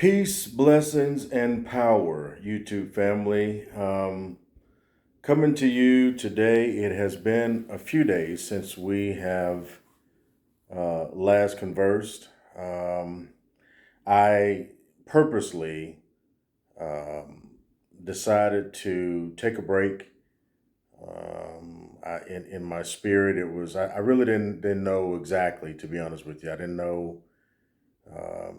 Peace, blessings, and power, YouTube family. Coming to you today, it has been a few days since we have last conversed. I purposely um, decided to take a break. In my spirit, it was I really didn't know exactly, to be honest with you. I didn't know.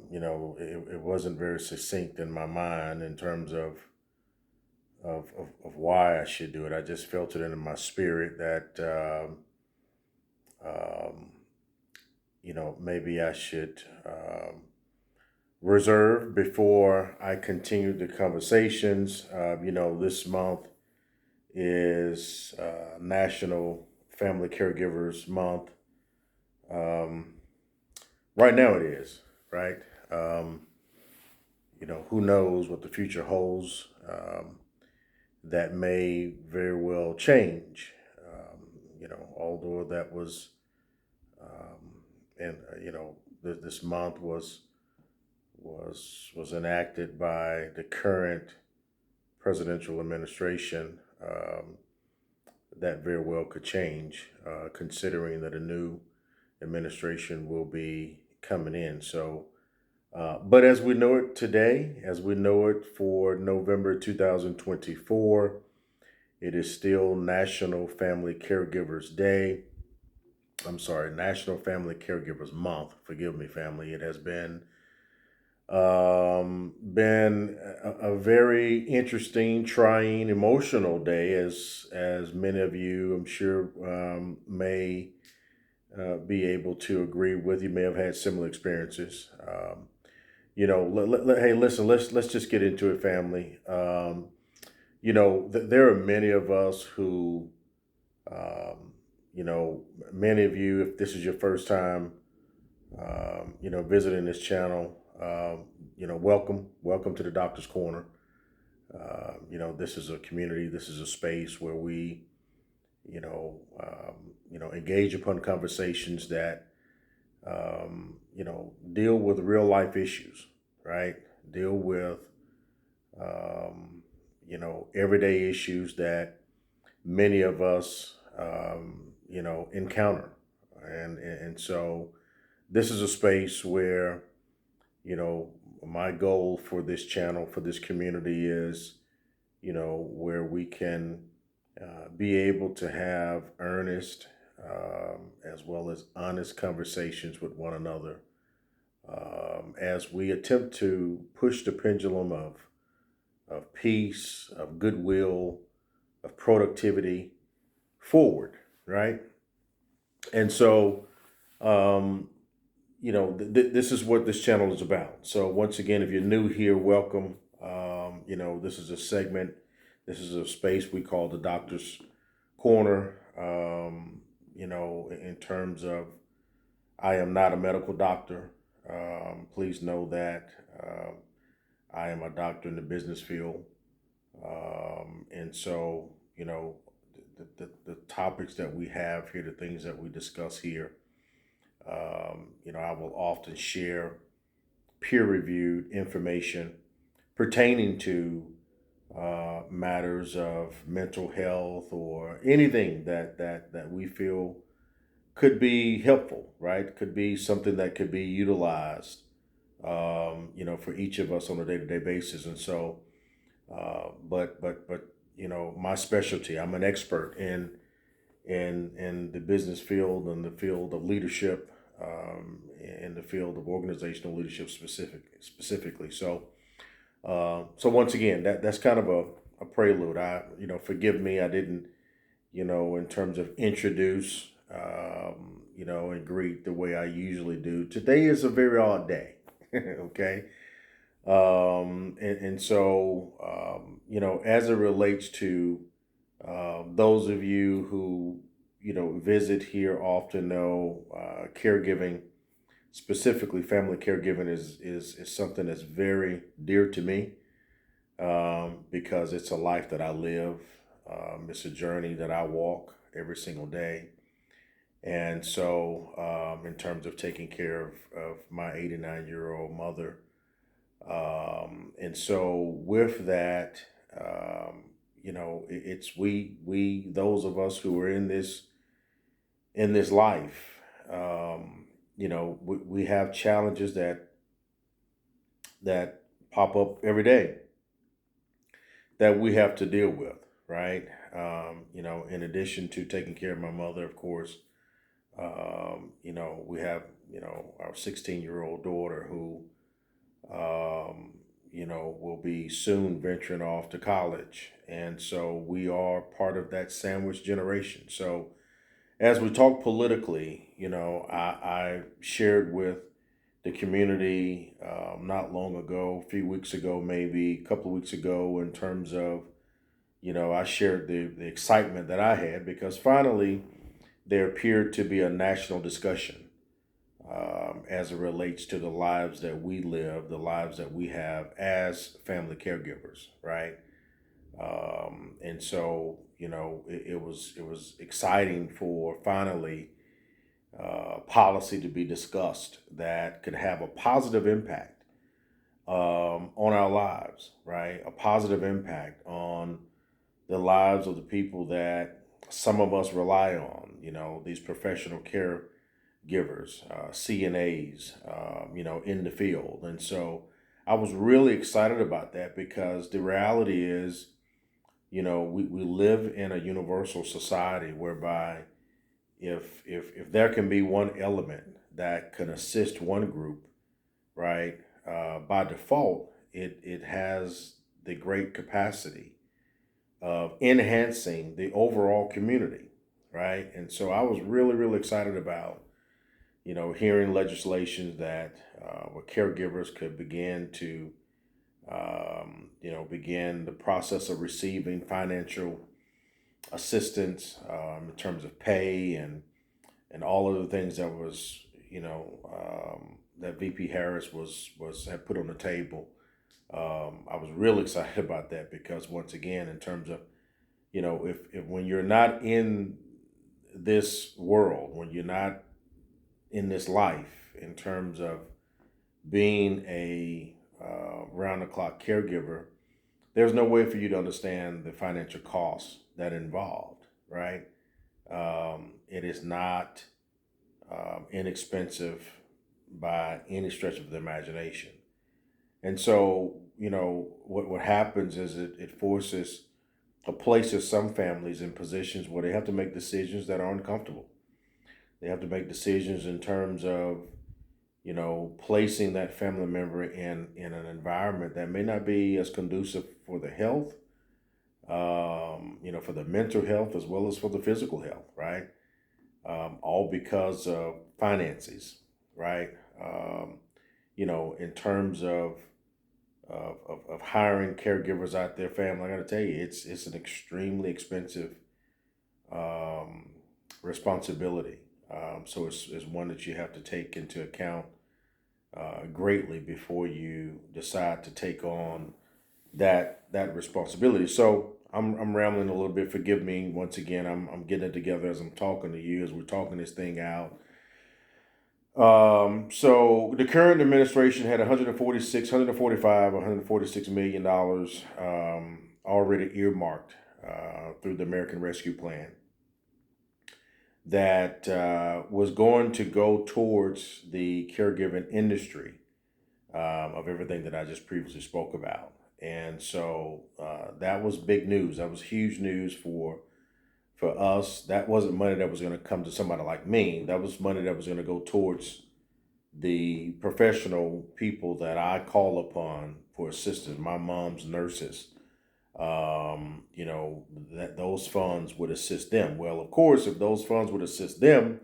It wasn't very succinct in my mind in terms of why I should do it. I just felt it in my spirit that um, maybe I should reserve before I continue the conversations. This month is National Family Caregivers Month. Um, right now, it is right. Um, who knows what the future holds? That may very well change. Although that was, and this month was enacted by the current presidential administration. That very well could change, considering that a new administration will be coming in. So, but as we know it today, as we know it for November 2024, it is still National Family Caregivers Day. I'm sorry, National Family Caregivers Month. Forgive me, family. It has been a very interesting, trying, emotional day, as many of you, I'm sure, may be able to agree with. You may have had similar experiences. Hey, listen, let's just get into it, family. There are many of us who, um, many of you, if this is your first time, visiting this channel, welcome to the Doctor's Corner. This is a community, this is a space where we, engage upon conversations that, deal with real life issues, right? Deal with, everyday issues that many of us, encounter. And so this is a space where, you know, my goal for this channel, for this community is, where we can be able to have earnest as well as honest conversations with one another as we attempt to push the pendulum of peace, of goodwill, of productivity forward, right? And so, um, this is what this channel is about. So, once again, if you're new here, welcome. This is a segment, this is a space we call the Doctor's Corner. In terms of, I am not a medical doctor. Please know that I am a doctor in the business field. And so, the topics that we have here, the things that we discuss here, I will often share peer reviewed information pertaining to matters of mental health or anything that we feel could be helpful, right? Could be something that could be utilized, for each of us on a day to day basis. And so, but my specialty, I'm an expert in the business field and the field of leadership, in the field of organizational leadership specifically. So once again, that's kind of a prelude. Forgive me, I didn't, in terms of introduce, and greet the way I usually do. Today is a very odd day. Okay. And so, as it relates to those of you who, visit here often know caregiving, specifically family caregiving, is something that's very dear to me because it's a life that I live. It's a journey that I walk every single day. And so, in terms of taking care of my 89-year-old mother, And so with that, it's we those of us who are in this life, we have challenges that pop up every day that we have to deal with, right? In addition to taking care of my mother, of course, we have, our 16-year-old daughter who, will be soon venturing off to college. And so we are part of that sandwich generation. So as we talk politically, I shared with the community not long ago, a few weeks ago, maybe a couple of weeks ago, in terms of, I shared the excitement that I had because finally there appeared to be a national discussion as it relates to the lives that we live, the lives that we have as family caregivers, right? And so, it was exciting for finally policy to be discussed that could have a positive impact on our lives, right? A positive impact on the lives of the people that some of us rely on, these professional caregivers, CNAs, in the field. And so I was really excited about that because the reality is, we live in a universal society whereby if there can be one element that can assist one group, right, by default, it has the great capacity of enhancing the overall community, right? And so I was really, really excited about, hearing legislation that where caregivers could begin to, begin the process of receiving financial assistance in terms of pay and all of the things that was, that VP Harris was had put on the table. I was really excited about that because once again, in terms of, if when you're not in this world, when you're not in this life, in terms of being a round the clock caregiver, there's no way for you to understand the financial costs that involved, right? It is not inexpensive by any stretch of the imagination. And so, what happens is it forces or places some families in positions where they have to make decisions that are uncomfortable. They have to make decisions in terms of, placing that family member in an environment that may not be as conducive for the health, for the mental health as well as for the physical health, right? All because of finances, right? In terms of hiring caregivers out there, family, I got to tell you, it's an extremely expensive um, responsibility. So it's one that you have to take into account greatly before you decide to take on that responsibility. So I'm rambling a little bit. Forgive me once again. I'm getting it together as I'm talking to you as we're talking this thing out. So the current administration had 146, 145, 146 million dollars already earmarked through the American Rescue Plan that was going to go towards the caregiving industry of everything that I just previously spoke about. And so that was big news. That was huge news for us. That wasn't money that was going to come to somebody like me. That was money that was going to go towards the professional people that I call upon for assistance. My mom's nurses. That those funds would assist them. Well, of course, if those funds would assist them,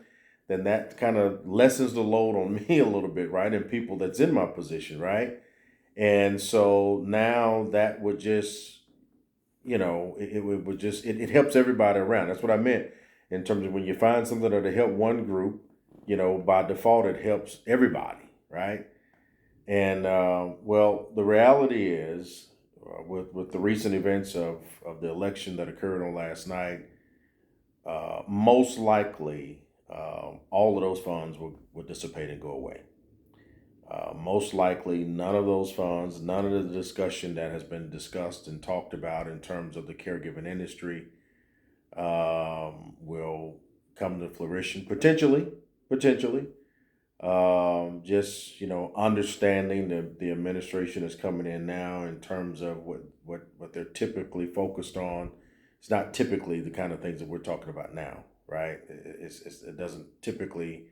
then that kind of lessens the load on me a little bit, right? And people that's in my position, right? And so now that would just, it helps everybody around. That's what I meant in terms of when you find something that'll help one group, by default, it helps everybody, right? And well, the reality is, with the recent events of the election that occurred on last night, most likely all of those funds will dissipate and go away. Most likely, none of those funds, none of the discussion that has been discussed and talked about in terms of the caregiving industry will come to fruition. Potentially. Just understanding the administration is coming in now in terms of what they're typically focused on. It's not typically the kind of things that we're talking about now, right? It doesn't typically,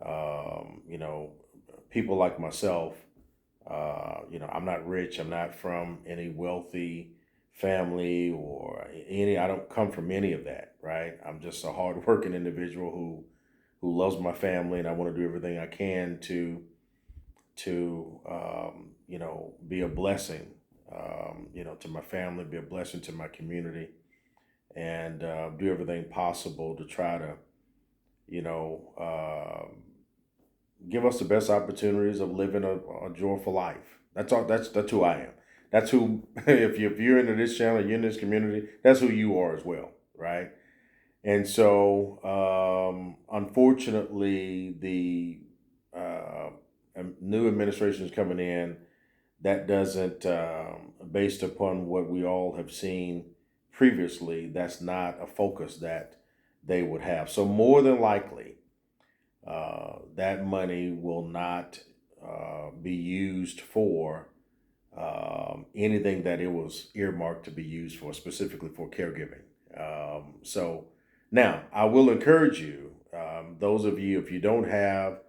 you know, people like myself. I'm not rich. I'm not from any wealthy family or any. I don't come from any of that, right? I'm just a hardworking individual who loves my family, and I want to do everything I can to be a blessing, to my family, be a blessing to my community, and do everything possible to try to, you know, give us the best opportunities of living a joyful life. That's all. That's who I am. That's who. If you're into this channel, you're in this community. That's who you are as well, right? And so, unfortunately, the new administration is coming in. That doesn't, based upon what we all have seen previously, that's not a focus that they would have. So, more than likely, that money will not be used for anything that it was earmarked to be used for, specifically for caregiving. So now I will encourage you, those of you, if you don't have,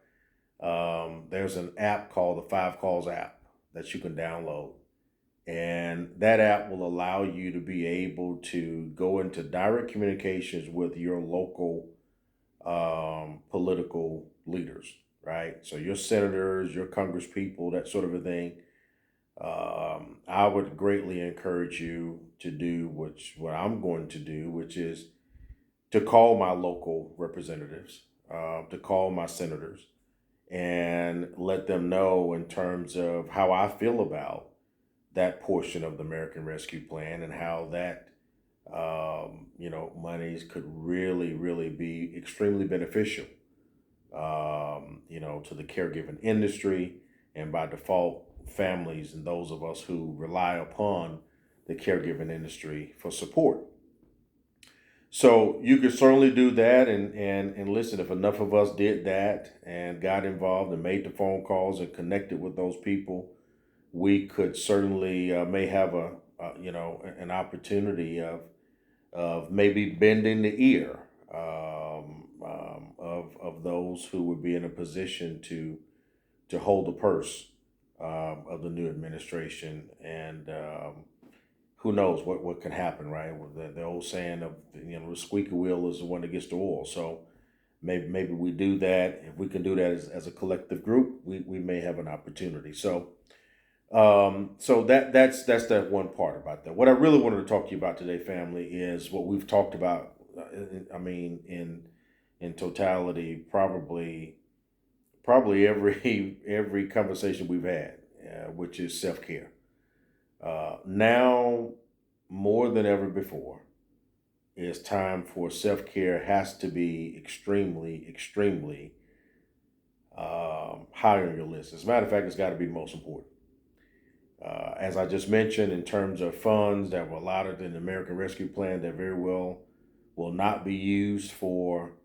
there's an app called the Five Calls app that you can download. And that app will allow you to be able to go into direct communications with your local political leaders, right? So your senators, your congresspeople, that sort of a thing. I would greatly encourage you to do what I'm going to do, which is to call my local representatives, to call my senators, and let them know in terms of how I feel about that portion of the American Rescue Plan and how that monies could really, really be extremely beneficial, to the caregiving industry and by default, families and those of us who rely upon the caregiving industry for support. So you could certainly do that, and listen, if enough of us did that and got involved and made the phone calls and connected with those people, we could certainly may have an opportunity of maybe bending the ear of those who would be in a position to hold the purse of the new administration. And who knows what can happen, right? With the old saying of the squeaky wheel is the one that gets the oil. So maybe we do that. If we can do that as a collective group, we may have an opportunity. So that's that one part about that. What I really wanted to talk to you about today, family, is what we've talked about. In totality, probably every conversation we've had, which is self care. Now more than ever before, it's time for self care. Has to be extremely high on your list. As a matter of fact, it's got to be most important. As I just mentioned, in terms of funds that were allotted in the American Rescue Plan, that very well will not be used for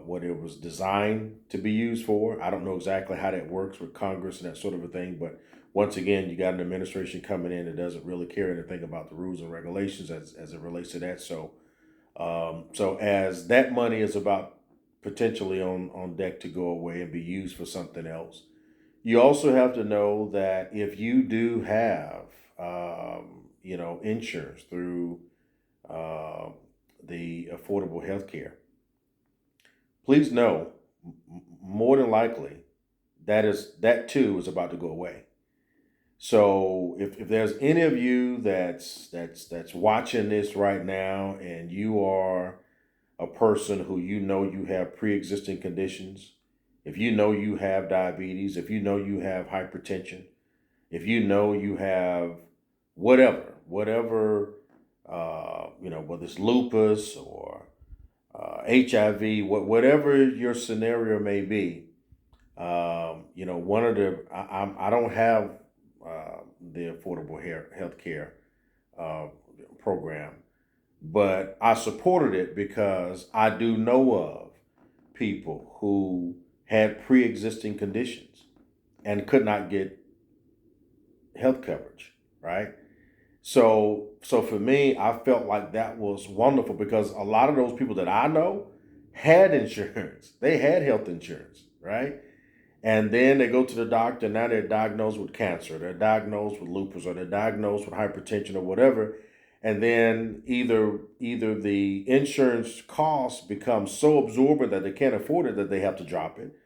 what it was designed to be used for. I don't know exactly how that works with Congress and that sort of a thing, but once again, you got an administration coming in that doesn't really care anything about the rules and regulations as it relates to that. So as that money is about potentially on deck to go away and be used for something else, you also have to know that if you do have, insurance through the Affordable Health Care, please know more than likely that too is about to go away. So if there's any of you that's watching this right now and you are a person who you have pre-existing conditions, if you know you have diabetes, if you know you have hypertension, if you know you have whatever, whether it's lupus or HIV, whatever your scenario may be, One of I don't have the affordable health care uh, program, but I supported it because I do know of people who had pre-existing conditions and could not get health coverage, right? So for me, I felt like that was wonderful because a lot of those people that I know had insurance. They had health insurance, right? And then they go to the doctor, and now they're diagnosed with cancer, they're diagnosed with lupus, or they're diagnosed with hypertension or whatever. And then either the insurance costs become so absorbent that they can't afford it that they have to drop it,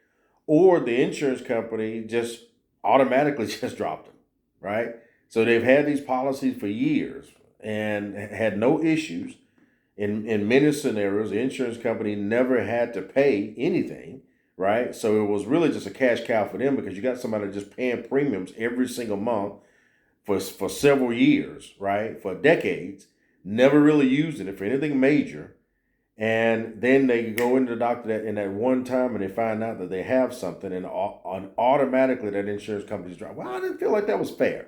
or the insurance company just automatically just dropped them, right? So they've had these policies for years and had no issues. In many scenarios, the insurance company never had to pay anything, right? So it was really just a cash cow for them because you got somebody just paying premiums every single month for several years, right? For decades, never really using it for anything major. And then they go into the doctor in that one time and they find out that they have something, and automatically that insurance company's drop. Well, I didn't feel like that was fair,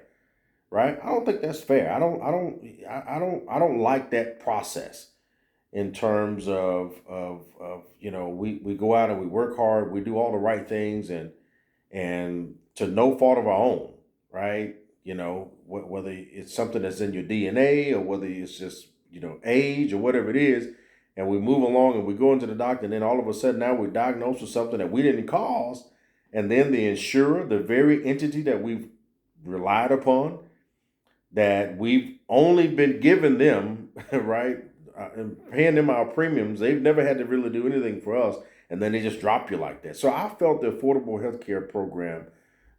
right? I don't think that's fair. I don't like that process in terms of we go out and we work hard, we do all the right things, and to no fault of our own, right? Whether it's something that's in your DNA or whether it's just age or whatever it is, and we move along and we go into the doctor, and then all of a sudden now we're diagnosed with something that we didn't cause, and then the insurer, the very entity that we've relied upon, that we've only been giving them, right, and paying them our premiums. They've never had to really do anything for us, and then they just drop you like that. So I felt the Affordable Health Care Program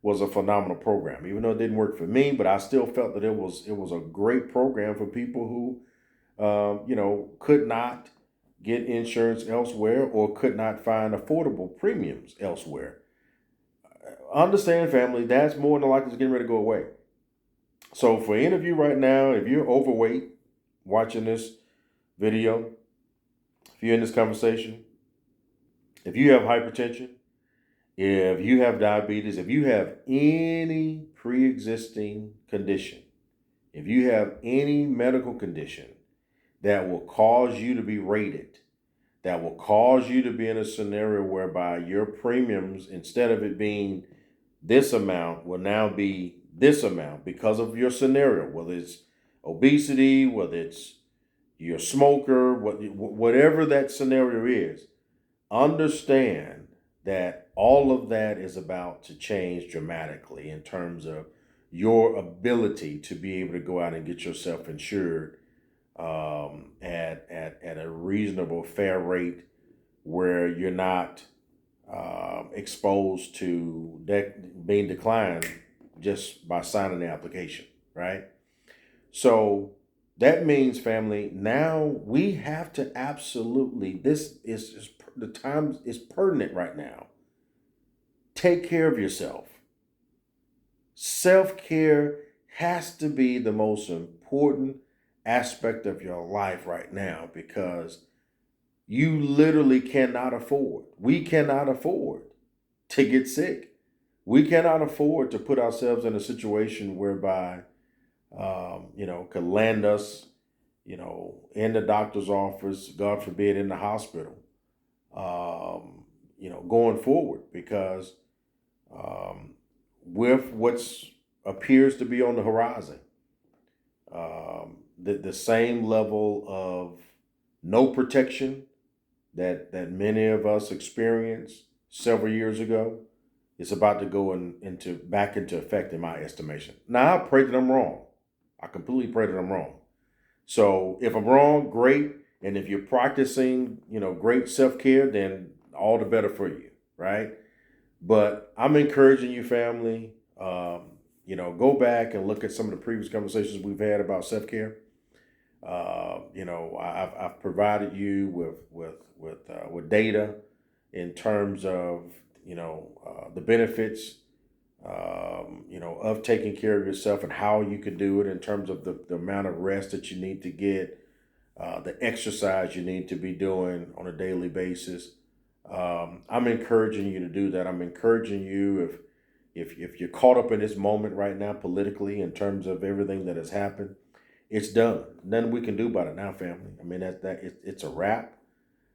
was a phenomenal program, even though it didn't work for me. But I still felt that it was a great program for people who, could not get insurance elsewhere or could not find affordable premiums elsewhere. Understand, family, that's more than likely getting ready to go away. So for any of you right now, if you're overweight watching this video, if you're in this conversation, if you have hypertension, if you have diabetes, if you have any pre-existing condition, if you have any medical condition that will cause you to be rated, that will cause you to be in a scenario whereby your premiums, instead of it being this amount, will now be this amount because of your scenario, whether it's obesity, whether it's you're a smoker, whatever that scenario is, understand that all of that is about to change dramatically in terms of your ability to be able to go out and get yourself insured at a reasonable, fair rate where you're not exposed to being declined just by signing the application, right? So that means, family, now we have to absolutely, this is the time is pertinent right now. Take care of yourself. Self-care has to be the most important aspect of your life right now because you literally cannot afford, we cannot afford to get sick. We cannot afford to put ourselves in a situation whereby, could land us, in the doctor's office, God forbid, in the hospital, going forward because with what's appears to be on the horizon, the same level of no protection that many of us experienced several years ago is about to go back into effect in my estimation. Now I pray that I'm wrong. I completely pray that I'm wrong. So if I'm wrong, great. And if you're practicing, great self-care, then all the better for you, right? But I'm encouraging you, family, go back and look at some of the previous conversations we've had about self-care. I've provided you with data in terms of the benefits of taking care of yourself and how you can do it in terms of the amount of rest that you need to get, the exercise you need to be doing on a daily basis, I'm encouraging you to do that. I'm encouraging you if you're caught up in this moment right now politically in terms of everything that has happened, it's done. Nothing we can do about it now, family. I mean it's a wrap.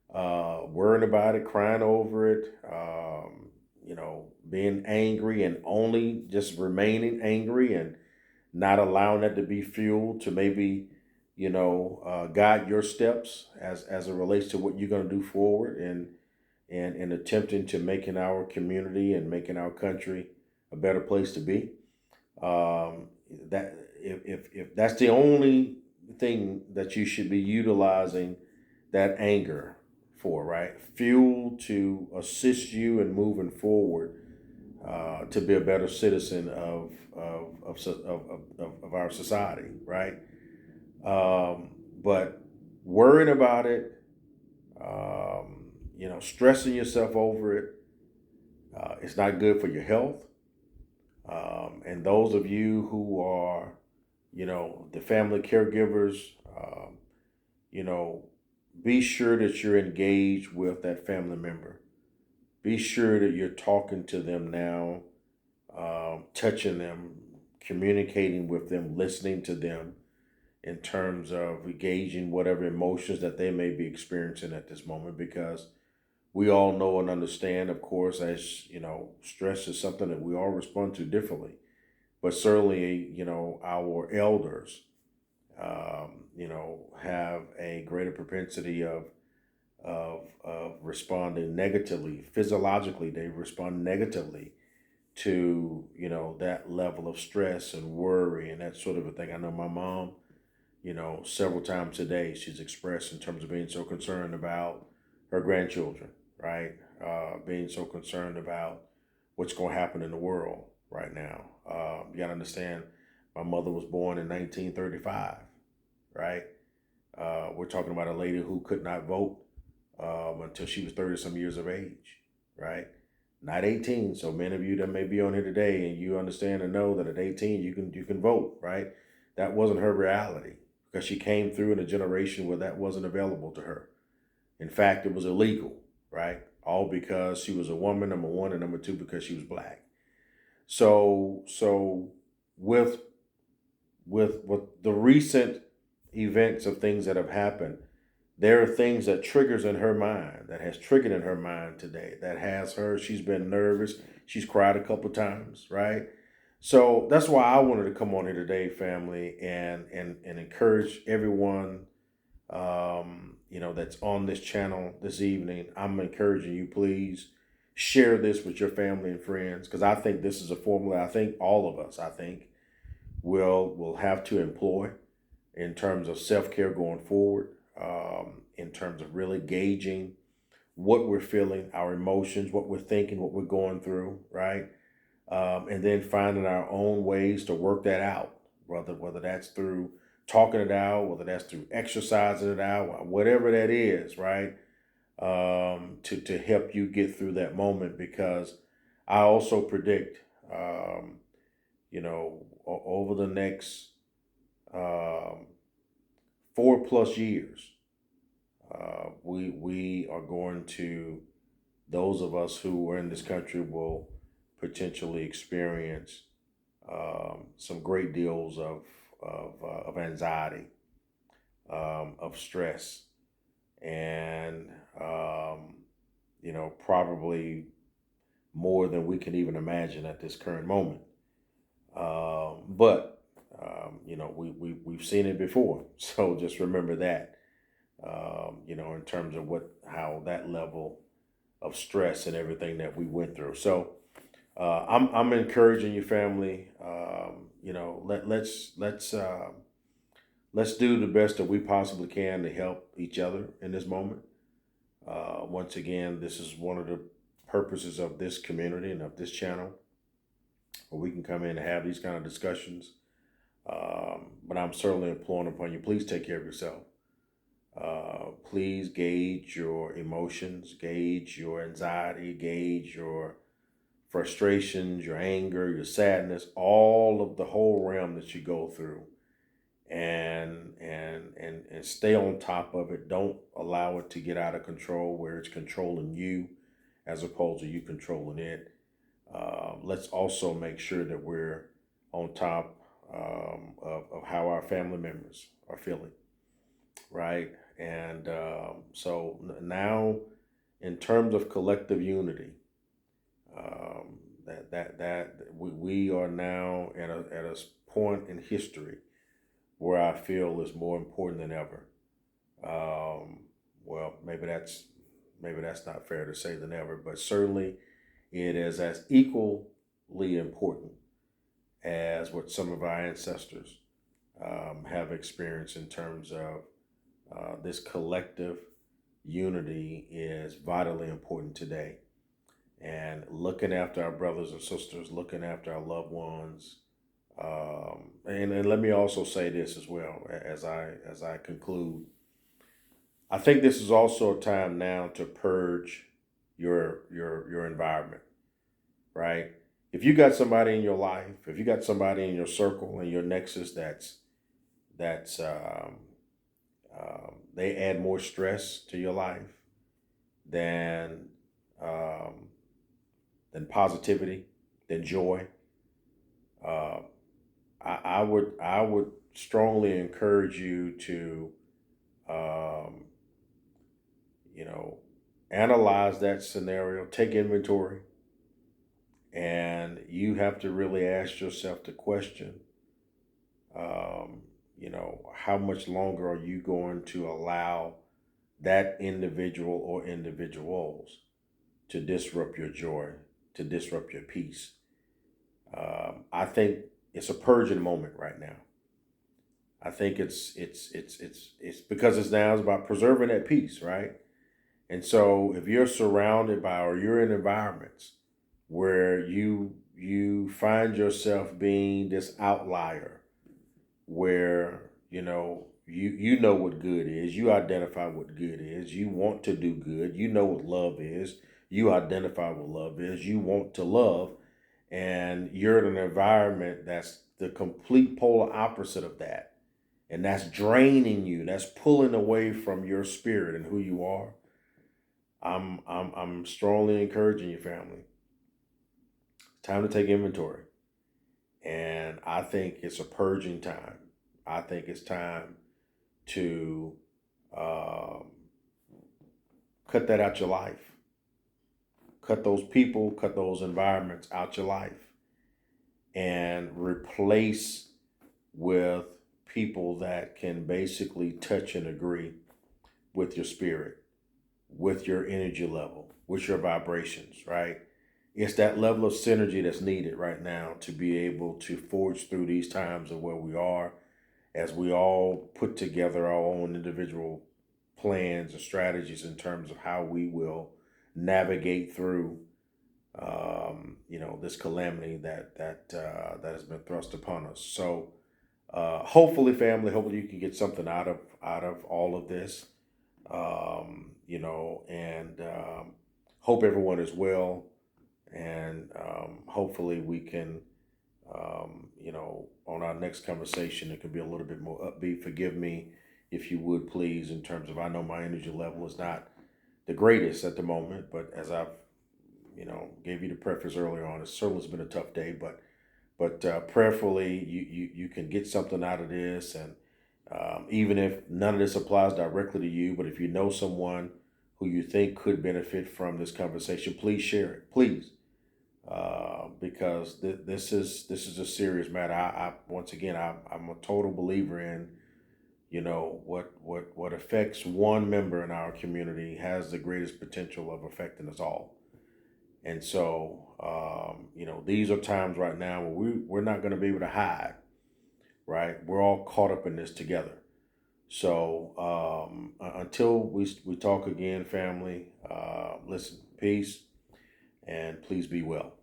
Worrying about it, crying over it, being angry and only just remaining angry and not allowing that to be fuel to maybe, guide your steps as it relates to what you're going to do forward and attempting to making our community and making our country a better place to be. That if that's the only thing that you should be utilizing that anger for, right? Fuel to assist you in moving forward to be a better citizen of our society, right? But worrying about it, stressing yourself over it, it's not good for your health. And those of you who are, the family caregivers, you know, be sure that you're engaged with that family member. Be sure that you're talking to them now, touching them, communicating with them, listening to them in terms of engaging whatever emotions that they may be experiencing at this moment because we all know and understand, of course, as stress is something that we all respond to differently. But certainly, our elders, have a greater propensity of responding negatively. Physiologically, they respond negatively to that level of stress and worry and that sort of a thing. I know my mom, several times a day, she's expressed in terms of being so concerned about her grandchildren, right? Being so concerned about what's going to happen in the world right now. You got to understand, my mother was born in 1935, right? We're talking about a lady who could not vote until she was 30 some years of age, right? Not 18. So many of you that may be on here today and you understand and know that at 18 you can vote, right? That wasn't her reality because she came through in a generation where that wasn't available to her. In fact, it was illegal, right? All because she was a woman, number one, and number two, because she was black. So with with the recent events of things that have happened, there are things that triggers in her mind that has triggered in her mind today that has her. She's been nervous. She's cried a couple times, right? So that's why I wanted to come on here today, family, and encourage everyone that's on this channel this evening. I'm encouraging you, please share this with your family and friends because I think this is a formula. I think all of us, will have to employ in terms of self care going forward. In terms of really gauging what we're feeling, our emotions, what we're thinking, what we're going through, right? And then finding our own ways to work that out, whether that's through talking it out, whether that's through exercising it out, whatever that is, right? To help you get through that moment, because I also predict, over the next um, 4+ years, we are going to, those of us who are in this country will potentially experience some great deals of anxiety, of stress, and probably more than we can even imagine at this current moment. But we've seen it before, so just remember that. In terms of how that level of stress and everything that we went through. So I'm encouraging you, family. Let's do the best that we possibly can to help each other in this moment. Once again, this is one of the purposes of this community and of this channel, where we can come in and have these kind of discussions. But I'm certainly imploring upon you, please take care of yourself. Please gauge your emotions, gauge your anxiety, gauge your frustrations, your anger, your sadness, all of the whole realm that you go through, and stay on top of it. Don't allow it to get out of control where it's controlling you. as opposed to you controlling it. Let's also make sure that we're on top of how our family members are feeling, right? And now, in terms of collective unity, that we are now at a point in history where I feel is more important than ever. Um, well, maybe that's not fair to say than ever, but certainly it is as equally important as what some of our ancestors have experienced in terms of this collective unity is vitally important today. And looking after our brothers and sisters, looking after our loved ones. And let me also say this as well as I conclude. I think this is also a time now to purge your environment, right? If you got somebody in your life, if you got somebody in your circle and your nexus that's they add more stress to your life than um, than positivity, than joy. Uh, I would strongly encourage you to um, you know analyze that scenario, take inventory, and you have to really ask yourself the question. Um, how much longer are you going to allow that individual or individuals to disrupt your joy, to disrupt your peace? I think it's a purging moment right now. I think it's because it's about preserving that peace, right? And so if you're surrounded by or you're in environments where you find yourself being this outlier, where you know what good is, you identify what good is, you want to do good, you know what love is, you identify what love is, you want to love, and you're in an environment that's the complete polar opposite of that, and that's draining you, that's pulling away from your spirit and who you are. I'm strongly encouraging your family. Time to take inventory. And I think it's a purging time. I think it's time to um, cut that out your life. Cut those people, cut those environments out your life, and replace with people that can basically touch and agree with your spirit, with your energy level, with your vibrations, right? It's that level of synergy that's needed right now to be able to forge through these times of where we are as we all put together our own individual plans and strategies in terms of how we will navigate through this calamity that has been thrust upon us. So hopefully, family, hopefully you can get something out of all of this. And hope everyone is well, and hopefully we can, on our next conversation, it could be a little bit more upbeat. Forgive me, if you would please, in terms of I know my energy level is not the greatest at the moment, but as I've, gave you the preface earlier on, it certainly has been a tough day, but prayerfully you can get something out of this, and even if none of this applies directly to you, but if you know someone who you think could benefit from this conversation, please share it, please, because this is a serious matter. I once again I'm a total believer in what affects one member in our community has the greatest potential of affecting us all. And so these are times right now where we're not going to be able to hide, right? We're all caught up in this together. So until we talk again, family, listen, peace, and please be well.